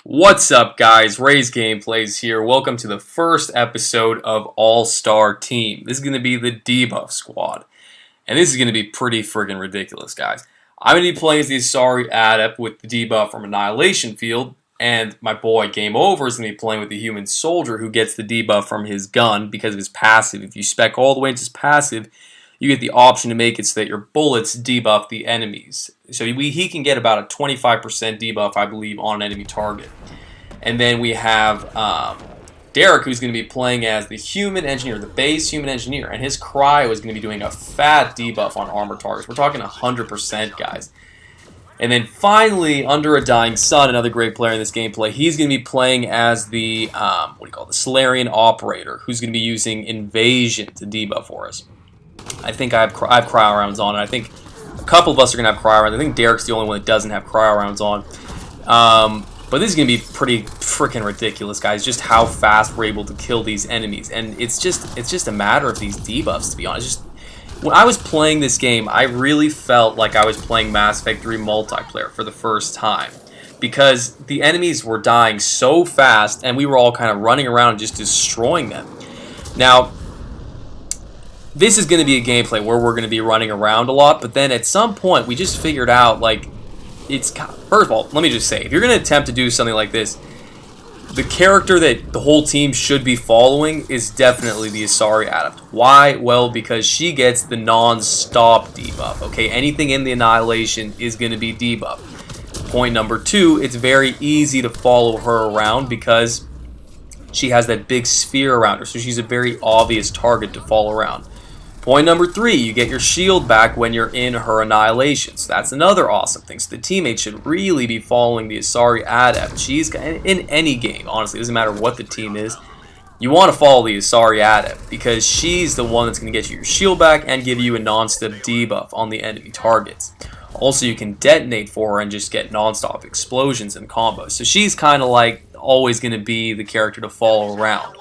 What's up, guys? Ray's Gameplays here. Welcome to the first episode of All-Star Team. This is going to be the debuff squad. And this is going to be pretty friggin' ridiculous, guys. I'm going to be playing as the Asari Adept with the debuff from Annihilation Field. And my boy Game Over is going to be playing with the Human Soldier who gets the debuff from his gun because of his passive. If you spec all the way into his passive, you get the option to make it so that your bullets debuff the enemies. So he can get about a 25% debuff, I believe, on an enemy target. And then we have Derek, who's going to be playing as the Human Engineer, the base Human Engineer. And his Cryo is going to be doing a fat debuff on armor targets. We're talking 100%, guys. And then finally, Under a Dying Sun, another great player in this gameplay, he's going to be playing as the, the Solarian Operator, who's going to be using Invasion to debuff for us. I think I have cryo rounds on, and I think a couple of us are going to have cryo rounds. I think Derek's the only one that doesn't have cryo rounds on. But this is going to be pretty freaking ridiculous, guys, just how fast we're able to kill these enemies. And it's just a matter of these debuffs, to be honest. When I was playing this game, I really felt like I was playing Mass Effect 3 multiplayer for the first time. Because the enemies were dying so fast, and we were all kind of running around just destroying them. Now, this is going to be a gameplay where we're going to be running around a lot, but then at some point we just figured out, like, first of all, let me just say, if you're going to attempt to do something like this, the character that the whole team should be following is definitely the Asari Adept. Why? Well, because she gets the non-stop debuff, okay? Anything in the Annihilation is going to be debuffed. Point number two, it's very easy to follow her around because she has that big sphere around her, so she's a very obvious target to follow around. Point number three, you get your shield back when you're in her Annihilation. So that's another awesome thing. So the teammates should really be following the Asari Adept. She's in any game, honestly, it doesn't matter what the team is. You want to follow the Asari Adept because she's the one that's going to get you your shield back and give you a non-stop debuff on the enemy targets. Also, you can detonate for her and just get non-stop explosions and combos. So she's kind of like always going to be the character to follow around.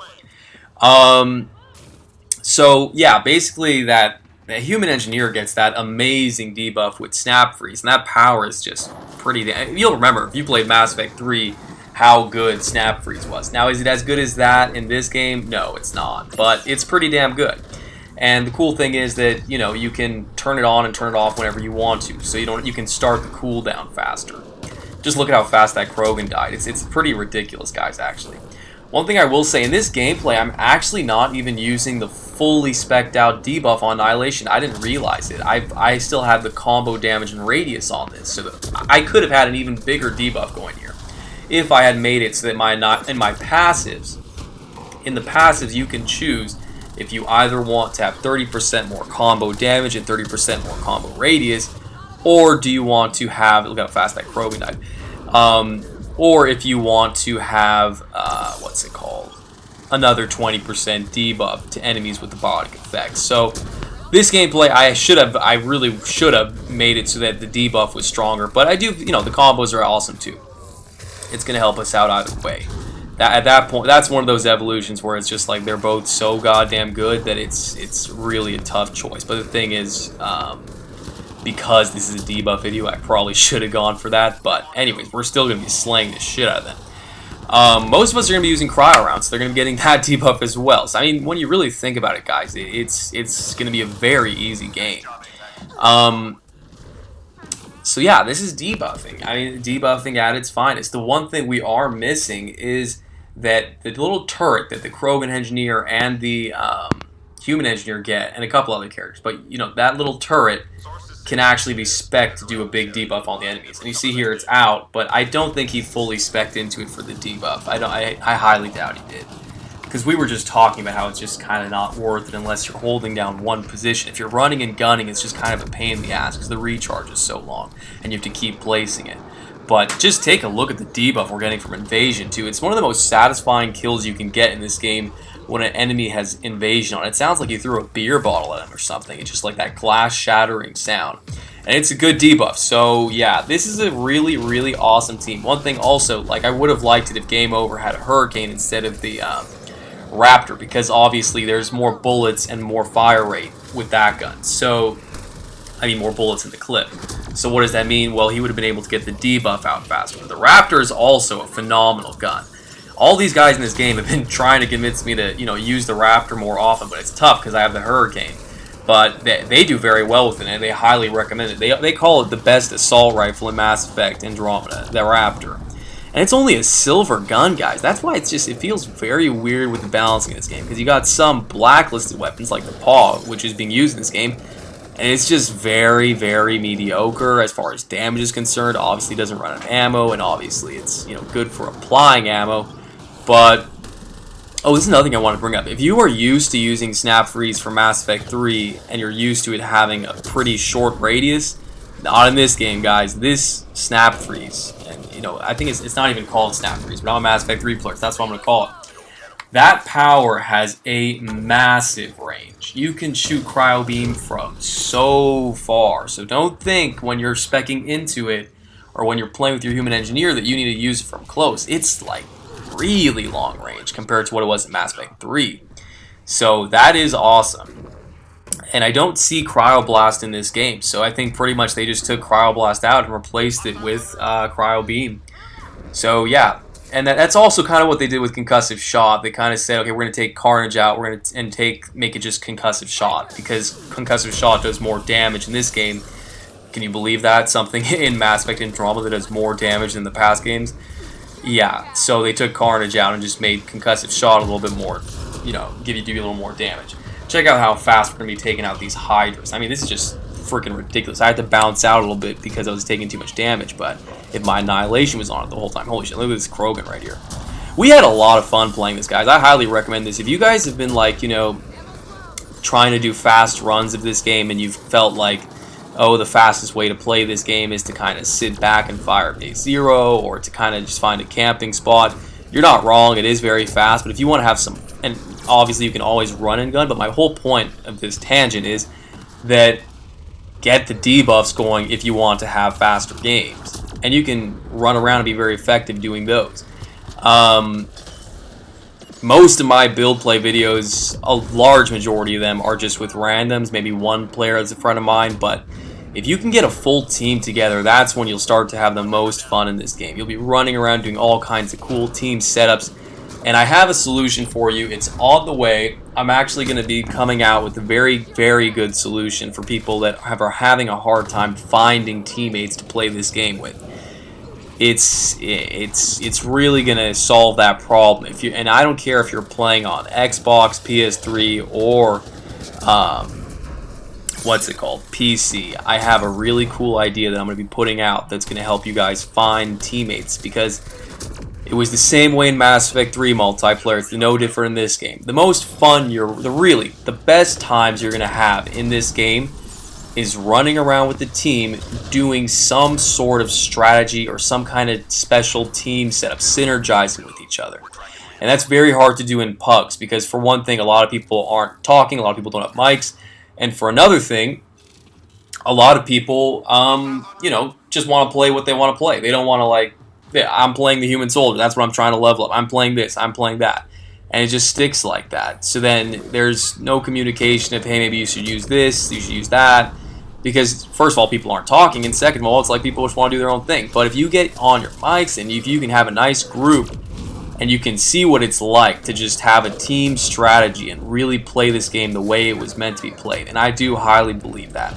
So, yeah, basically that Human Engineer gets that amazing debuff with Snap Freeze, and that power is just pretty damn... You'll remember, if you played Mass Effect 3, how good Snap Freeze was. Now, is it as good as that in this game? No, it's not, but it's pretty damn good. And the cool thing is that, you know, you can turn it on and turn it off whenever you want to, so you can start the cooldown faster. Just look at how fast that Krogan died. It's pretty ridiculous, guys, actually. One thing I will say, in this gameplay, I'm actually not even using the fully spec'd out debuff on Annihilation. I didn't realize it. I still have the combo damage and radius on this, so I could have had an even bigger debuff going here if I had made it so that in the passives you can choose if you either want to have 30% more combo damage and 30% more combo radius, or do you want to have, look how fast that Krogan died, or if you want to have, another 20% debuff to enemies with the body effects. So this gameplay, I really should have made it so that the debuff was stronger, but I do, the combos are awesome too. It's going to help us out either way. At that point, that's one of those evolutions where it's just like they're both so goddamn good that it's really a tough choice. But the thing is, because this is a debuff video, I probably should have gone for that. But anyways, we're still going to be slaying the shit out of them. Most of us are going to be using cryo rounds, so they're going to be getting that debuff as well. So, I mean, when you really think about it, guys, it's going to be a very easy game. So, yeah, this is debuffing. I mean, debuffing at its finest. The one thing we are missing is that the little turret that the Krogan Engineer and the Human Engineer get, and a couple other characters, but, that little turret can actually be spec'd to do a big debuff on the enemies. And you see here it's out, but I don't think he fully spec'd into it for the debuff. I highly doubt he did. Because we were just talking about how it's just kind of not worth it unless you're holding down one position. If you're running and gunning, it's just kind of a pain in the ass because the recharge is so long and you have to keep placing it. But just take a look at the debuff we're getting from Invasion too. It's one of the most satisfying kills you can get in this game when an enemy has Invasion on it. It sounds like you threw a beer bottle at him or something. It's just like that glass shattering sound. And it's a good debuff. So yeah, this is a really, really awesome team. One thing also, like I would have liked it if Game Over had a Hurricane instead of the Raptor, because obviously there's more bullets and more fire rate with that gun. So I mean more bullets in the clip. So what does that mean? Well, he would have been able to get the debuff out faster. The Raptor is also a phenomenal gun. All these guys in this game have been trying to convince me to, use the Raptor more often, but it's tough because I have the Hurricane. But they do very well with it, and they highly recommend it. They call it the best assault rifle in Mass Effect Andromeda, the Raptor. And it's only a silver gun, guys. That's why it feels very weird with the balancing in this game, because you got some blacklisted weapons like the Paw, which is being used in this game, and it's just very, very mediocre as far as damage is concerned. Obviously, it doesn't run out of ammo, and obviously it's good for applying ammo. But this is another thing I want to bring up. If you are used to using Snap Freeze for Mass Effect 3 and you're used to it having a pretty short radius, not in this game, guys. This Snap Freeze, and I think it's not even called Snap Freeze, but I'm a Mass Effect 3 player, so that's what I'm going to call it. That power has a massive range. You can shoot Cryo Beam from so far. So don't think when you're speccing into it or when you're playing with your human engineer that you need to use it from close. It's like really long range compared to what it was in Mass Effect 3. So that is awesome. And I don't see Cryoblast in this game, so I think pretty much they just took Cryoblast out and replaced it with Cryo Beam. So yeah, and that's also kind of what they did with Concussive Shot. They kind of said, okay, we're going to take Carnage out, we're going to make it just Concussive Shot, because Concussive Shot does more damage in this game. Can you believe that? Something in Mass Effect Andromeda that does more damage than the past games? Yeah, so they took Carnage out and just made Concussive Shot a little bit more, give you a little more damage. Check out how fast we're going to be taking out these Hydras. I mean, this is just freaking ridiculous. I had to bounce out a little bit because I was taking too much damage, but if my Annihilation was on it the whole time, holy shit, look at this Krogan right here. We had a lot of fun playing this, guys. I highly recommend this. If you guys have been, like, trying to do fast runs of this game and you've felt like, oh, the fastest way to play this game is to kind of sit back and fire base zero, or to kind of just find a camping spot, you're not wrong. It is very fast, but if you want to have some, and obviously you can always run and gun, but my whole point of this tangent is that get the debuffs going if you want to have faster games, and you can run around and be very effective doing those. Most of my build play videos, a large majority of them are just with randoms, maybe one player as a friend of mine, but if you can get a full team together, that's when you'll start to have the most fun in this game. You'll be running around doing all kinds of cool team setups, and I have a solution for you. It's on the way. I'm actually going to be coming out with a very, very good solution for people that are having a hard time finding teammates to play this game with. It's really going to solve that problem. And I don't care if you're playing on Xbox, PS3, or PC. I have a really cool idea that I'm going to be putting out that's going to help you guys find teammates, because it was the same way in Mass Effect 3 multiplayer. It's no different in this game. The most fun, the best times you're going to have in this game is running around with the team doing some sort of strategy or some kind of special team setup, synergizing with each other. And that's very hard to do in pugs, because for one thing, a lot of people aren't talking, a lot of people don't have mics, and for another thing, a lot of people, just want to play what they want to play. They don't want to, I'm playing the human soldier, that's what I'm trying to level up. I'm playing this, I'm playing that. And it just sticks like that. So then there's no communication of, hey, maybe you should use this, you should use that. Because, first of all, people aren't talking, and second of all, it's like people just want to do their own thing. But if you get on your mics, and if you can have a nice group, and you can see what it's like to just have a team strategy and really play this game the way it was meant to be played, and I do highly believe that.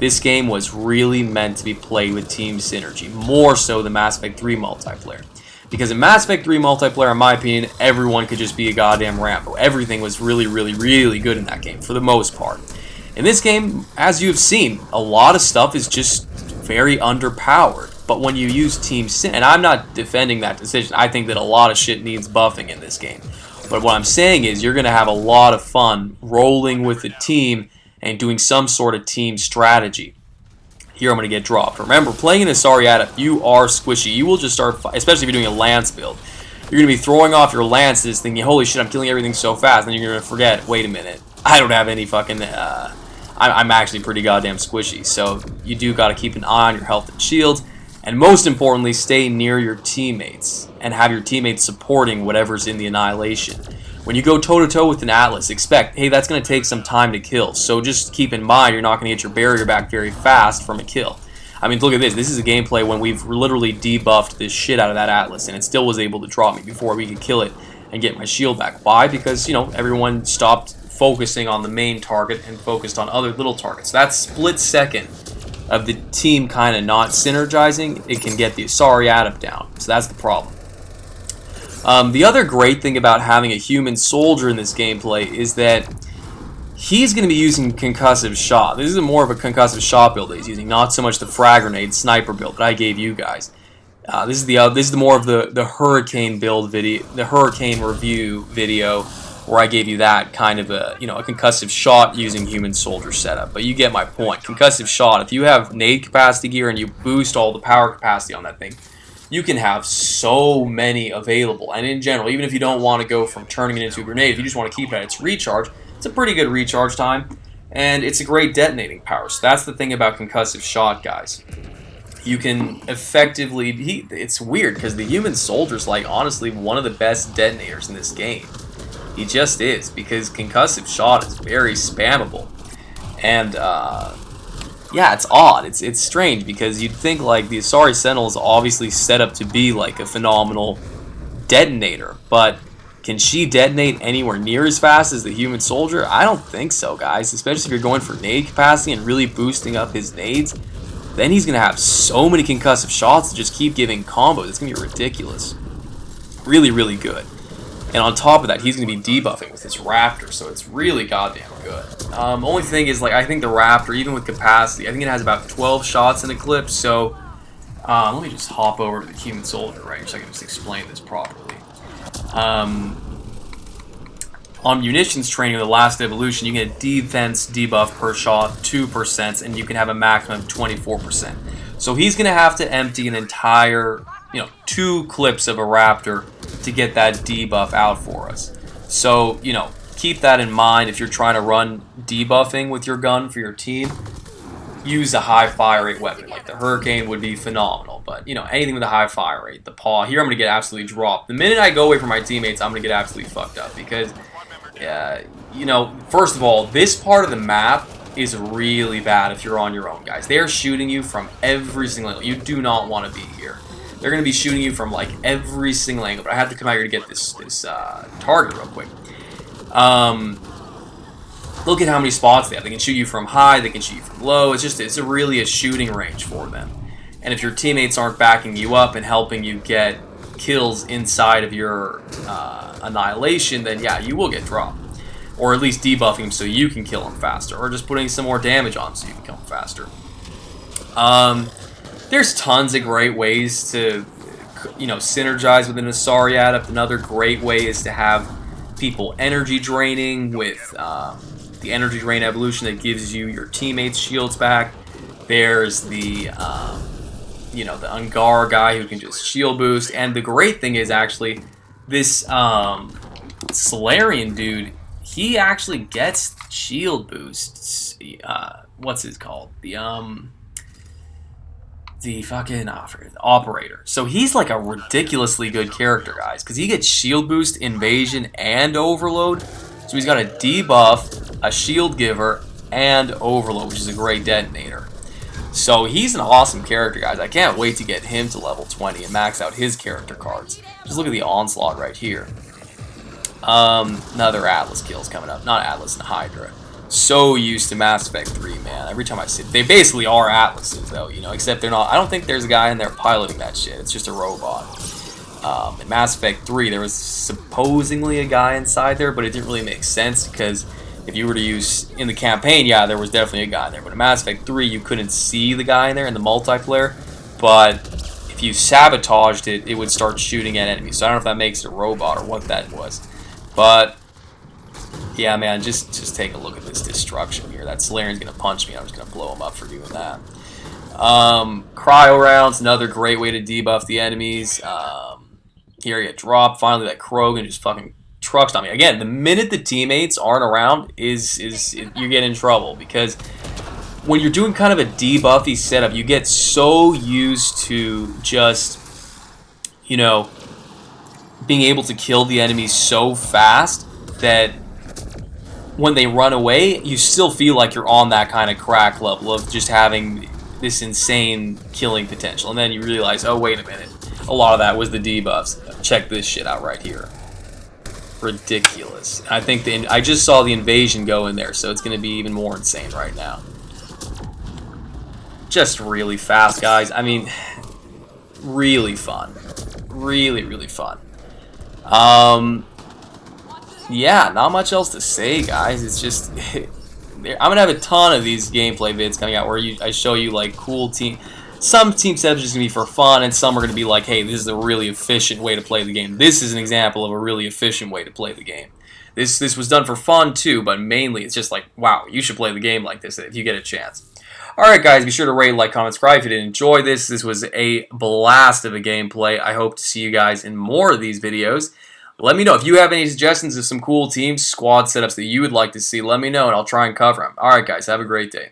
This game was really meant to be played with team synergy, more so than Mass Effect 3 multiplayer. Because in Mass Effect 3 multiplayer, in my opinion, everyone could just be a goddamn Rambo. Everything was really, really, really good in that game, for the most part. In this game, as you have seen, a lot of stuff is just very underpowered. But when you use Team Sin, and I'm not defending that decision, I think that a lot of shit needs buffing in this game. But what I'm saying is you're going to have a lot of fun rolling with the team and doing some sort of team strategy. Here I'm going to get dropped. Remember, playing in Asariata, you are squishy. You will just start, especially if you're doing a Lance build. You're going to be throwing off your Lances thinking, holy shit, I'm killing everything so fast. And then you're going to forget, wait a minute, I don't have any fucking... I'm actually pretty goddamn squishy. So you do got to keep an eye on your health and shields. And most importantly, stay near your teammates and have your teammates supporting whatever's in the Annihilation. When you go toe-to-toe with an Atlas, expect, hey, that's going to take some time to kill. So just keep in mind you're not going to get your barrier back very fast from a kill. I mean, look at this. This is a gameplay when we've literally debuffed this shit out of that Atlas, and it still was able to drop me before we could kill it and get my shield back. Why? Because, you know, everyone stopped focusing on the main target and focused on other little targets. That split second of the team kind of not synergizing, it can get the Asari Adept down. So that's the problem. The other great thing about having a human soldier in this gameplay is that he's going to be using concussive shot. This is more of a concussive shot build that he's using, not so much the frag grenade sniper build that I gave you guys. This is more of the hurricane build video, the hurricane review video, where I gave you that kind of a, you know, a concussive shot using human soldier setup. But you get my point. Concussive shot, if you have nade capacity gear and you boost all the power capacity on that thing, you can have so many available. And in general, even if you don't want to go from turning it into a grenade, if you just want to keep it at its recharge, it's a pretty good recharge time, and it's a great detonating power. So that's the thing about concussive shot, guys. You can effectively... it's weird, because the human soldier's, like, honestly, one of the best detonators in this game. He just is, because concussive shot is very spammable. And, yeah, it's odd. It's strange, because you'd think, like, the Asari Sentinel is obviously set up to be, like, a phenomenal detonator, but can she detonate anywhere near as fast as the human soldier? I don't think so, guys, especially if you're going for nade capacity and really boosting up his nades. Then he's going to have so many concussive shots to just keep giving combos. It's going to be ridiculous. Really, really good. And on top of that, he's going to be debuffing with his Raptor, so it's really goddamn good. Only thing is, like, I think the Raptor, even with capacity, I think it has about 12 shots in a clip, so let me just hop over to the human soldier right here so I can just explain this properly. On munitions training of the last evolution, you get a defense debuff per shot, 2%, and you can have a maximum of 24%. So he's going to have to empty an entire, 2 clips of a Raptor to get that debuff out for us. So, keep that in mind if you're trying to run debuffing with your gun for your team. Use a high fire rate weapon. Like the Hurricane would be phenomenal, but anything with a high fire rate. The Paw, here I'm going to get absolutely dropped. The minute I go away from my teammates, I'm going to get absolutely fucked up because, first of all, this part of the map is really bad if you're on your own, guys. They're shooting you from every single angle. You do not want to be here. They're going to be shooting you from like every single angle, but I have to come out here to get this target real quick. Look at how many spots they have. They can shoot you from high, they can shoot you from low. It's really a shooting range for them. And if your teammates aren't backing you up and helping you get kills inside of your annihilation, then yeah, you will get dropped. Or at least debuffing them so you can kill them faster. Or just putting some more damage on so you can kill them faster. There's tons of great ways to, synergize with an Asari Adept. Another great way is to have people energy draining with the energy drain evolution that gives you your teammates' shields back. There's the, the Ungar guy who can just shield boost. And the great thing is actually this Solarian dude, he actually gets shield boosts. What's his called? The fucking operator. So he's like a ridiculously good character, guys, because he gets shield boost, invasion, and overload. So he's got a debuff, a shield giver, and overload, which is a great detonator. So he's an awesome character, guys. I can't wait to get him to level 20 and max out his character cards. Just look at the onslaught right here. Another Atlas kills coming up. Not Atlas and Hydra. So used to Mass Effect 3, man. Every time I see it, they basically are Atlases, though, except they're not. I don't think there's a guy in there piloting that shit. It's just a robot. In Mass Effect 3, there was supposedly a guy inside there, but it didn't really make sense because if you were to use in the campaign, yeah, there was definitely a guy in there. But in Mass Effect 3, you couldn't see the guy in there in the multiplayer. But if you sabotaged it, it would start shooting at enemies. So I don't know if that makes it a robot or what that was. But yeah, man, just take a look at this destruction here. That Solarian's going to punch me. I'm just going to blow him up for doing that. Cryo rounds, another great way to debuff the enemies. Here you get dropped. Finally, that Krogan just fucking trucks on me. Again, the minute the teammates aren't around, you get in trouble. Because when you're doing kind of a debuffy setup, you get so used to just, being able to kill the enemies so fast that when they run away, you still feel like you're on that kind of crack level of just having this insane killing potential. And then you realize, oh, wait a minute. A lot of that was the debuffs. Check this shit out right here. Ridiculous. I think I just saw the invasion go in there, so it's going to be even more insane right now. Just really fast, guys. I mean, really fun. Really, really fun. Yeah, not much else to say, guys. It's just I'm gonna have a ton of these gameplay vids coming out where I show you like cool team. Some team setups are just gonna be for fun, and some are gonna be like, hey, this is a really efficient way to play the game. This is an example of a really efficient way to play the game. This was done for fun too, but mainly it's just like, wow, you should play the game like this if you get a chance. Alright guys, be sure to rate, like, comment, subscribe if you did enjoy this. This was a blast of a gameplay. I hope to see you guys in more of these videos. Let me know if you have any suggestions of some cool teams, squad setups that you would like to see. Let me know and I'll try and cover them. Alright guys, have a great day.